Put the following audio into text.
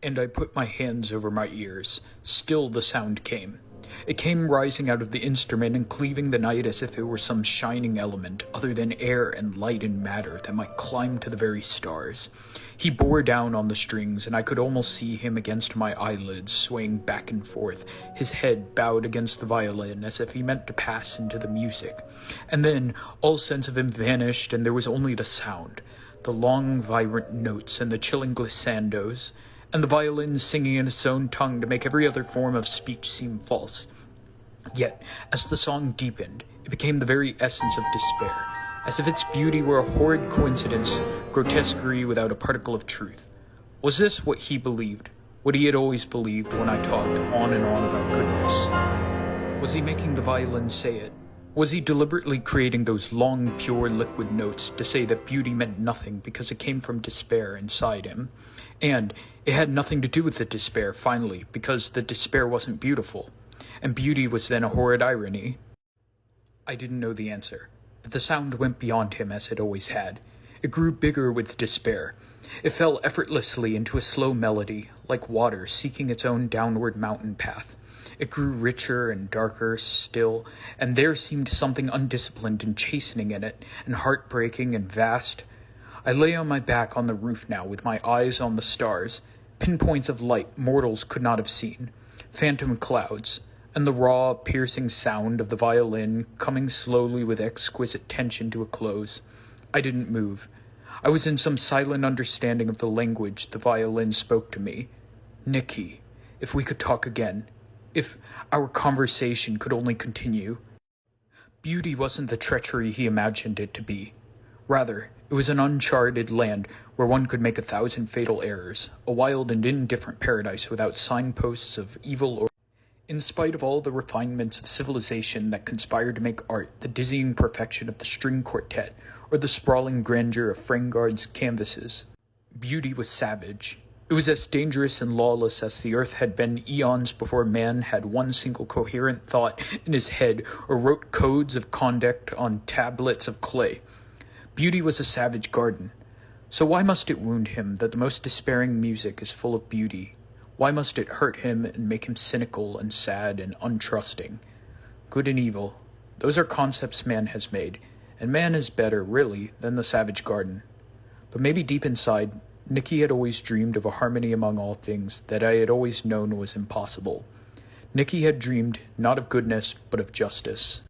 and I put my hands over my ears. Still the sound came. It came rising out of the instrument and cleaving the night as if it were some shining element other than air and light and matter that might climb to the very stars. He bore down on the strings, and I could almost see him against my eyelids, swaying back and forth, his head bowed against the violin as if he meant to pass into the music. And then all sense of him vanished, and there was only the sound, the long, vibrant notes and the chilling glissandos, and the violin singing in its own tongue to make every other form of speech seem false. Yet, as the song deepened, it became the very essence of despair, as if its beauty were a horrid coincidence, grotesquerie without a particle of truth. Was this what he believed, what he had always believed when I talked on and on about goodness? Was he making the violin say it? Was he deliberately creating those long, pure, liquid notes to say that beauty meant nothing because it came from despair inside him? And it had nothing to do with the despair, finally, because the despair wasn't beautiful. And beauty was then a horrid irony. I didn't know the answer, but the sound went beyond him as it always had. It grew bigger with despair. It fell effortlessly into a slow melody, like water seeking its own downward mountain path. It grew richer and darker still, and there seemed something undisciplined and chastening in it, and heartbreaking and vast. I lay on my back on the roof now, with my eyes on the stars, pinpoints of light mortals could not have seen, phantom clouds, and the raw, piercing sound of the violin coming slowly with exquisite tension to a close. I didn't move. I was in some silent understanding of the language the violin spoke to me. Nikki, if we could talk again. If our conversation could only continue. Beauty wasn't the treachery he imagined it to be. Rather, it was an uncharted land where one could make 1,000 fatal errors, a wild and indifferent paradise without signposts of evil or... In spite of all the refinements of civilization that conspired to make art the dizzying perfection of the string quartet or the sprawling grandeur of Frangard's canvases, beauty was savage. It was as dangerous and lawless as the earth had been eons before man had one single coherent thought in his head or wrote codes of conduct on tablets of clay. Beauty was a savage garden. So why must it wound him that the most despairing music is full of beauty? Why must it hurt him and make him cynical and sad and untrusting? Good and evil, those are concepts man has made, and man is better, really, than the savage garden. But maybe deep inside, Nikki had always dreamed of a harmony among all things that I had always known was impossible. Nikki had dreamed not of goodness, but of justice.